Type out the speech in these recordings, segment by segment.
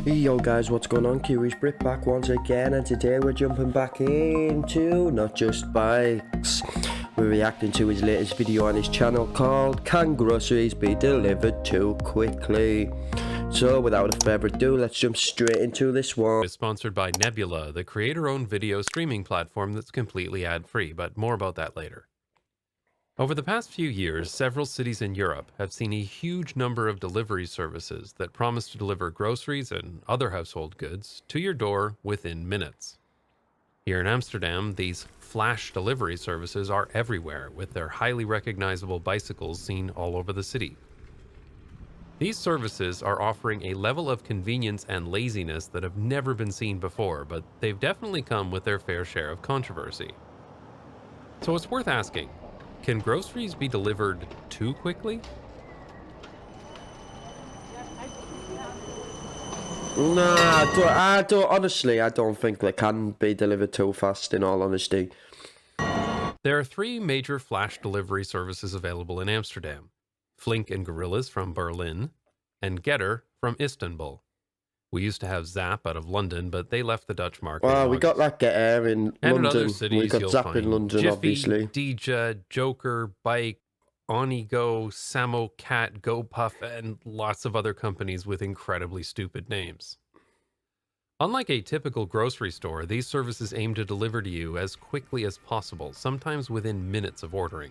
Yo guys, what's going on? TheCuriousBrit back once again, and today we're jumping back into Not Just Bikes. We're reacting to his latest video on his channel called Can Groceries Be Delivered Too Quickly? So without further ado, let's jump straight into this one. Is sponsored by Nebula, the creator-owned video streaming platform that's completely ad-free, but more about that later. Over the past few years, several cities in Europe have seen a huge number of delivery services that promise to deliver groceries and other household goods to your door within minutes. Here in Amsterdam, these flash delivery services are everywhere, with their highly recognizable bicycles seen all over the city. These services are offering a level of convenience and laziness that have never been seen before, but they've definitely come with their fair share of controversy. So it's worth asking, can groceries be delivered too quickly? Nah, honestly, I don't think they can be delivered too fast, in all honesty. There are three major flash delivery services available in Amsterdam: Flink and Gorillas from Berlin, and Getter from Istanbul. We used to have Zap out of London, but they left the Dutch market. Well, we got that Getter in and London. In other cities, we got you'll Zap find in London, Jiffy, obviously. Dija, Joker, Bike, Onigo, Samocat, GoPuff, and lots of other companies with incredibly stupid names. Unlike a typical grocery store, these services aim to deliver to you as quickly as possible, sometimes within minutes of ordering.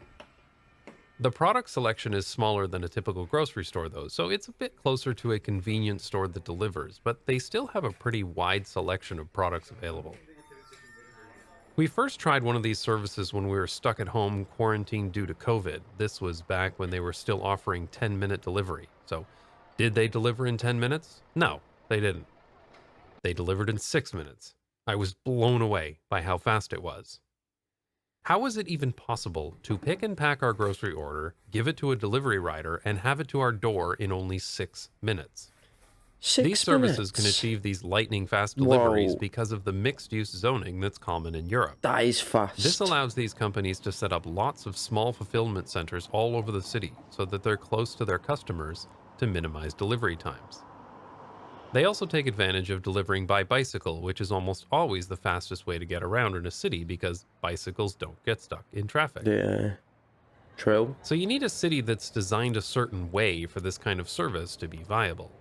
The product selection is smaller than a typical grocery store though, so it's a bit closer to a convenience store that delivers, but they still have a pretty wide selection of products available. We first tried one of these services when we were stuck at home quarantined due to COVID. This was back when they were still offering 10-minute delivery. So, did they deliver in 10 minutes? No, they didn't. They delivered in 6 minutes. I was blown away by how fast it was. How is it even possible to pick and pack our grocery order, give it to a delivery rider, and have it to our door in only 6 minutes? These services can achieve these lightning-fast deliveries because of the mixed-use zoning that's common in Europe. That is fast. This allows these companies to set up lots of small fulfillment centers all over the city so that they're close to their customers to minimize delivery times. They also take advantage of delivering by bicycle, which is almost always the fastest way to get around in a city because bicycles don't get stuck in traffic. Yeah, true. So you need a city that's designed a certain way for this kind of service to be viable.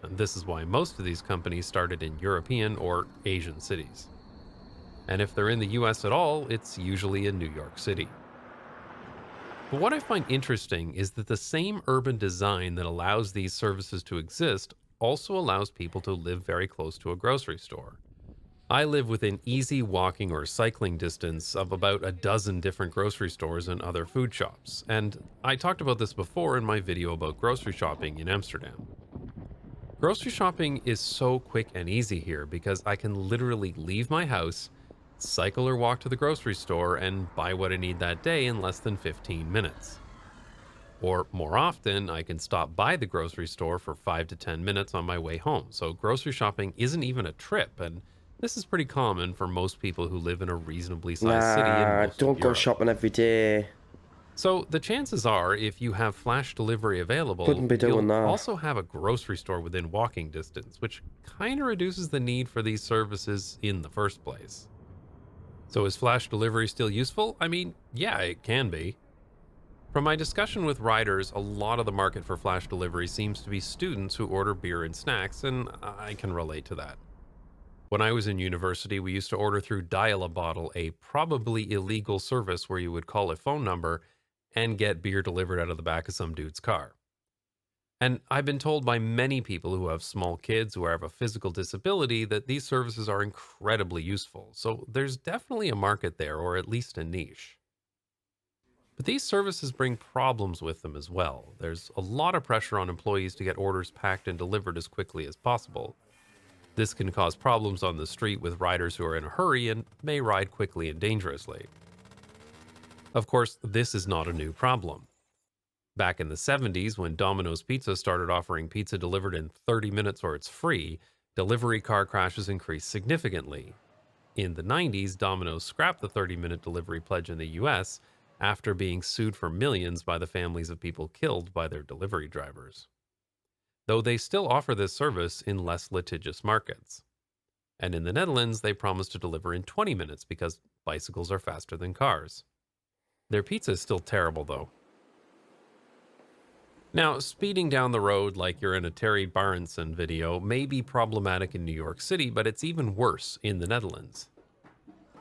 And this is why most of these companies started in European or Asian cities. And if they're in the US at all, it's usually in New York City. But what I find interesting is that the same urban design that allows these services to exist also allows people to live very close to a grocery store. I live within easy walking or cycling distance of about a dozen different grocery stores and other food shops, and I talked about this before in my video about grocery shopping in Amsterdam. Grocery shopping is so quick and easy here because I can literally leave my house, cycle or walk to the grocery store, and buy what I need that day in less than 15 minutes. Or more often, I can stop by the grocery store for 5 to 10 minutes on my way home. So grocery shopping isn't even a trip, and this is pretty common for most people who live in a reasonably sized city in most don't of go Europe. shopping every day. So the chances are, if you have flash delivery available, you'll also have a grocery store within walking distance, which kind of reduces the need for these services in the first place. So is flash delivery still useful? I mean, yeah, it can be. From my discussion with riders, a lot of the market for flash delivery seems to be students who order beer and snacks, and I can relate to that. When I was in university, we used to order through Dial-A-Bottle, a probably illegal service where you would call a phone number and get beer delivered out of the back of some dude's car. And I've been told by many people who have small kids or have a physical disability that these services are incredibly useful, so there's definitely a market there, or at least a niche. But these services bring problems with them as well. There's a lot of pressure on employees to get orders packed and delivered as quickly as possible. This can cause problems on the street with riders who are in a hurry and may ride quickly and dangerously. Of course, this is not a new problem. Back in the 70s, when Domino's Pizza started offering pizza delivered in 30 minutes or it's free, delivery car crashes increased significantly. In the 90s, Domino's scrapped the 30-minute delivery pledge in the US, after being sued for millions by the families of people killed by their delivery drivers. though they still offer this service in less litigious markets. And in the Netherlands, they promise to deliver in 20 minutes because bicycles are faster than cars. Their pizza is still terrible, though. Now, speeding down the road like you're in a Terry Barenson video may be problematic in New York City, but it's even worse in the Netherlands.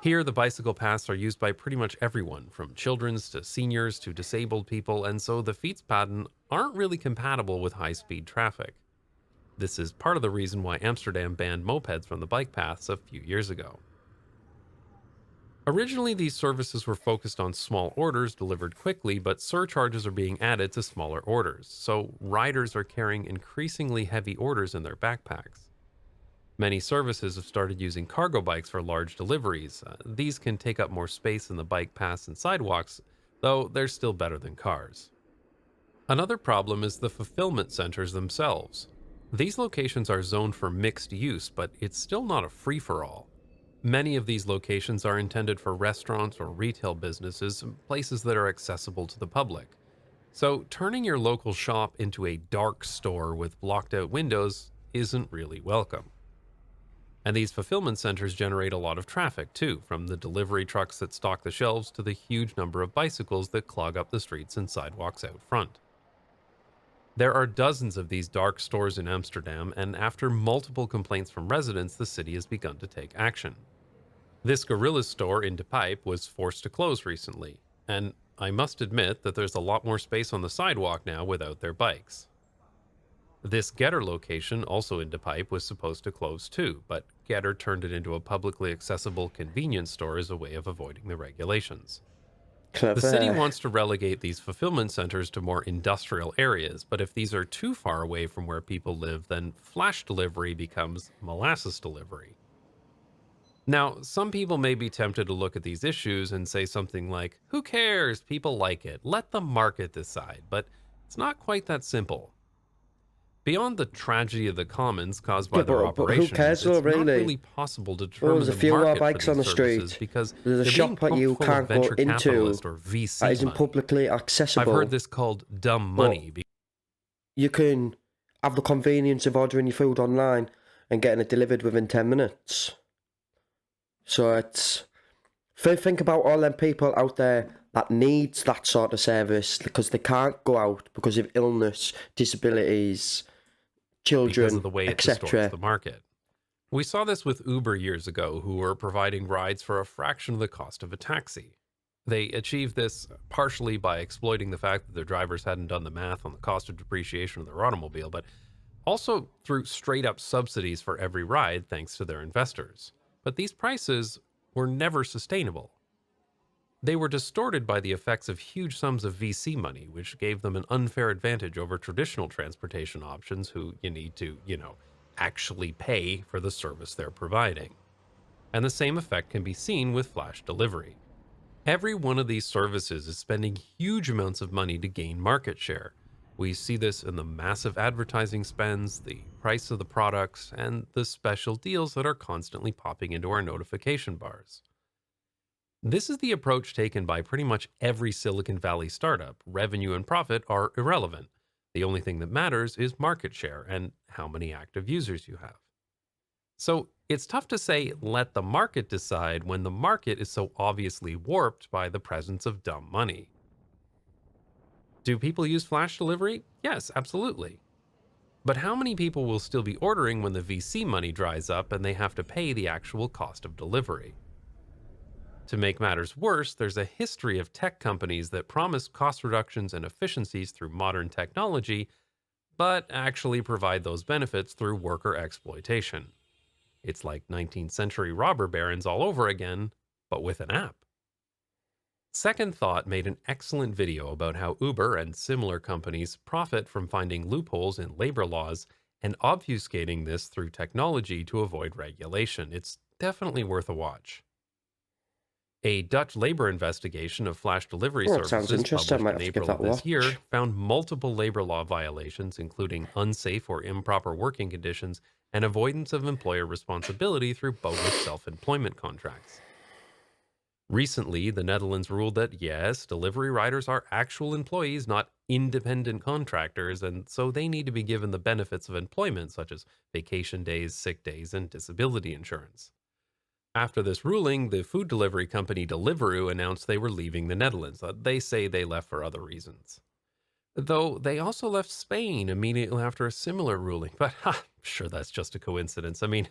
Here, the bicycle paths are used by pretty much everyone, from children's to seniors to disabled people, and so the fietspaden aren't really compatible with high-speed traffic. This is part of the reason why Amsterdam banned mopeds from the bike paths a few years ago. Originally, these services were focused on small orders delivered quickly, but surcharges are being added to smaller orders, so riders are carrying increasingly heavy orders in their backpacks. Many services have started using cargo bikes for large deliveries. These can take up more space in the bike paths and sidewalks, though they're still better than cars. Another problem is the fulfillment centers themselves. These locations are zoned for mixed use, but it's still not a free-for-all. Many of these locations are intended for restaurants or retail businesses, places that are accessible to the public. So turning your local shop into a dark store with blocked out windows isn't really welcome. And these fulfillment centers generate a lot of traffic too, from the delivery trucks that stock the shelves to the huge number of bicycles that clog up the streets and sidewalks out front. There are dozens of these dark stores in Amsterdam, and after multiple complaints from residents, the city has begun to take action. This Gorillas store in De Pijp was forced to close recently, and I must admit that there's a lot more space on the sidewalk now without their bikes. This Getter location, also in De Pijp, was supposed to close too, but Getter turned it into a publicly accessible convenience store as a way of avoiding the regulations. The city Clever. wants to relegate these fulfillment centers to more industrial areas, but if these are too far away from where people live, then flash delivery becomes molasses delivery. Now, some people may be tempted to look at these issues and say something like, who cares? People like it. Let the market decide. But it's not quite that simple. Beyond the tragedy of the commons caused by Yeah, their but who operations, cares it's though, not really? really possible to Oh, determine there's a the few more market for bikes on these the services street. because There's a they're being shop that pumped you full of can't go venture into capitalist or that VC isn't money. publicly I've accessible. heard this called dumb But money. you can have the convenience of ordering your food online and getting it delivered within 10 minutes. So it's... Think about all them people out there that needs that sort of service because they can't go out because of illness, disabilities, Because children, of the way it distorts etc. the market. We saw this with Uber years ago, who were providing rides for a fraction of the cost of a taxi. They achieved this partially by exploiting the fact that their drivers hadn't done the math on the cost of depreciation of their automobile, but also through straight up subsidies for every ride thanks to their investors. But these prices were never sustainable. They were distorted by the effects of huge sums of VC money, which gave them an unfair advantage over traditional transportation options who you need to, actually pay for the service they're providing. And the same effect can be seen with flash delivery. Every one of these services is spending huge amounts of money to gain market share. We see this in the massive advertising spends, the price of the products, and the special deals that are constantly popping into our notification bars. This is the approach taken by pretty much every Silicon Valley startup. Revenue and profit are irrelevant. The only thing that matters is market share and how many active users you have. So it's tough to say, let the market decide, when the market is so obviously warped by the presence of dumb money. Do people use flash delivery? Yes, absolutely. But how many people will still be ordering when the VC money dries up and they have to pay the actual cost of delivery? To make matters worse, there's a history of tech companies that promise cost reductions and efficiencies through modern technology, but actually provide those benefits through worker exploitation. It's like 19th century robber barons all over again, but with an app. Second Thought made an excellent video about how Uber and similar companies profit from finding loopholes in labor laws and obfuscating this through technology to avoid regulation. It's definitely worth a watch. A Dutch labor investigation of flash delivery Oh, it sounds services interesting. I published might in have to give April that of a this year watch. found multiple labor law violations, including unsafe or improper working conditions and avoidance of employer responsibility through bogus self-employment contracts. Recently, the Netherlands ruled that yes, delivery riders are actual employees, not independent contractors, and so they need to be given the benefits of employment, such as vacation days, sick days, and disability insurance. After this ruling, the food delivery company Deliveroo announced they were leaving the Netherlands. They say they left for other reasons. Though they also left Spain immediately after a similar ruling. But I'm sure that's just a coincidence. I mean,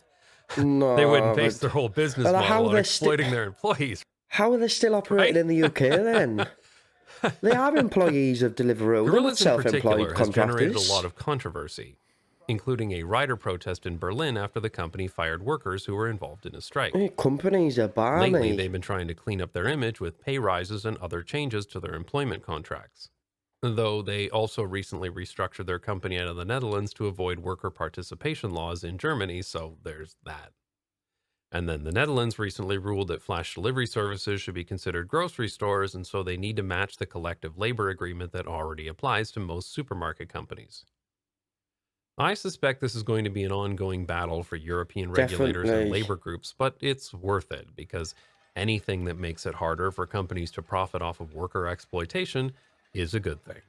they wouldn't No, base but their whole business well, model on exploiting their employees, how are they still operating right? in the UK then? They are employees of Deliveroo. They're not Gorillas in particular self-employed has generated a contractors. lot of controversy, including a rider protest in Berlin after the company fired workers who were involved in a strike. Companies are Lately, balmy. they've been trying to clean up their image with pay rises and other changes to their employment contracts. Though they also recently restructured their company out of the Netherlands to avoid worker participation laws in Germany, so there's that. And then the Netherlands recently ruled that flash delivery services should be considered grocery stores, and so they need to match the collective labor agreement that already applies to most supermarket companies. I suspect this is going to be an ongoing battle for European regulators and Definitely. labor groups, but it's worth it because anything that makes it harder for companies to profit off of worker exploitation is a good thing.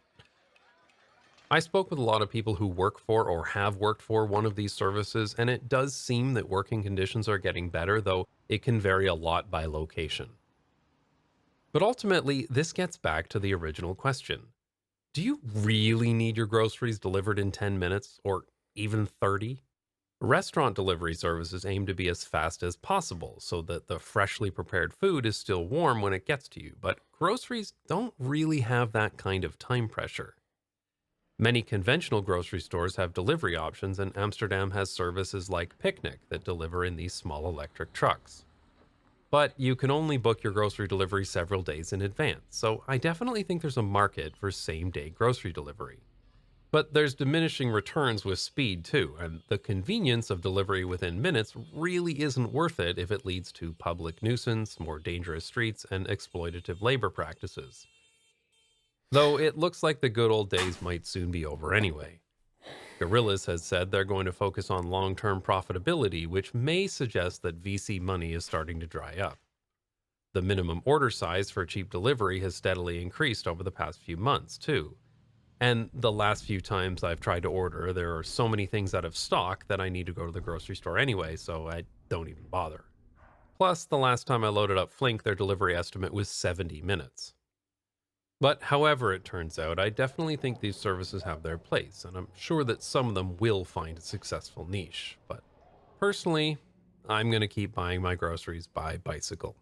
I spoke with a lot of people who work for or have worked for one of these services, and it does seem that working conditions are getting better, though it can vary a lot by location. But ultimately, this gets back to the original question. Do you really need your groceries delivered in 10 minutes or even 30? Restaurant delivery services aim to be as fast as possible so that the freshly prepared food is still warm when it gets to you, but groceries don't really have that kind of time pressure. Many conventional grocery stores have delivery options, and Amsterdam has services like Picnic that deliver in these small electric trucks. But you can only book your grocery delivery several days in advance, so I definitely think there's a market for same-day grocery delivery. But there's diminishing returns with speed too, and the convenience of delivery within minutes really isn't worth it if it leads to public nuisance, more dangerous streets, and exploitative labor practices. Though it looks like the good old days might soon be over anyway. Gorillas has said they're going to focus on long-term profitability, which may suggest that VC money is starting to dry up. The minimum order size for cheap delivery has steadily increased over the past few months, too. And the last few times I've tried to order, there are so many things out of stock that I need to go to the grocery store anyway, so I don't even bother. Plus, the last time I loaded up Flink, their delivery estimate was 70 minutes. But however it turns out, I definitely think these services have their place, and I'm sure that some of them will find a successful niche. But personally, I'm going to keep buying my groceries by bicycle.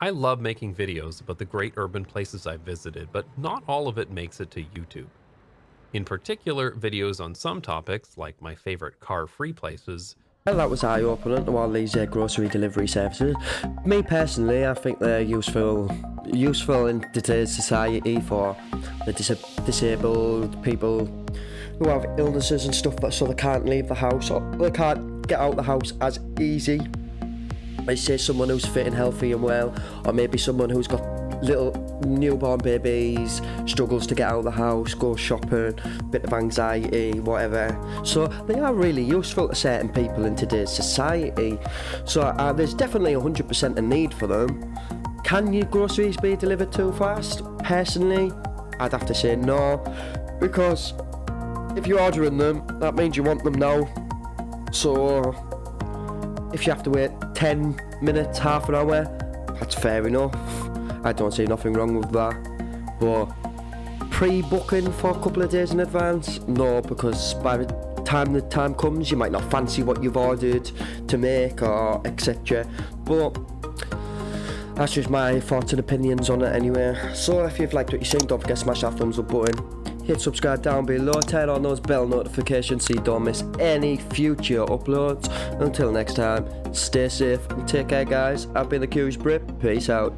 I love making videos about the great urban places I've visited, but not all of it makes it to YouTube. In particular, videos on some topics, like my favorite car-free places. Well, that was eye-opening to all these grocery delivery services. Me personally, I think they're useful in today's society for the disabled people who have illnesses and stuff, so they can't leave the house or they can't get out the house as easy. Let's say someone who's fit and healthy and well, or maybe someone who's got little newborn babies, struggles to get out of the house, go shopping, bit of anxiety, whatever. So they are really useful to certain people in today's society. So there's definitely 100% a need for them. Can your groceries be delivered too fast? Personally, I'd have to say no, because if you're ordering them, that means you want them now. So if you have to wait 10 minutes, half an hour, that's fair enough. I don't see nothing wrong with that. But pre-booking for a couple of days in advance, no, because by the time comes, you might not fancy what you've ordered to make or etc. But that's just my thoughts and opinions on it anyway. So if you've liked what you've seen, don't forget to smash that thumbs up button. Hit subscribe down below, turn on those bell notifications so you don't miss any future uploads. Until next time, stay safe and take care guys. I've been TheCuriousBrit, peace out.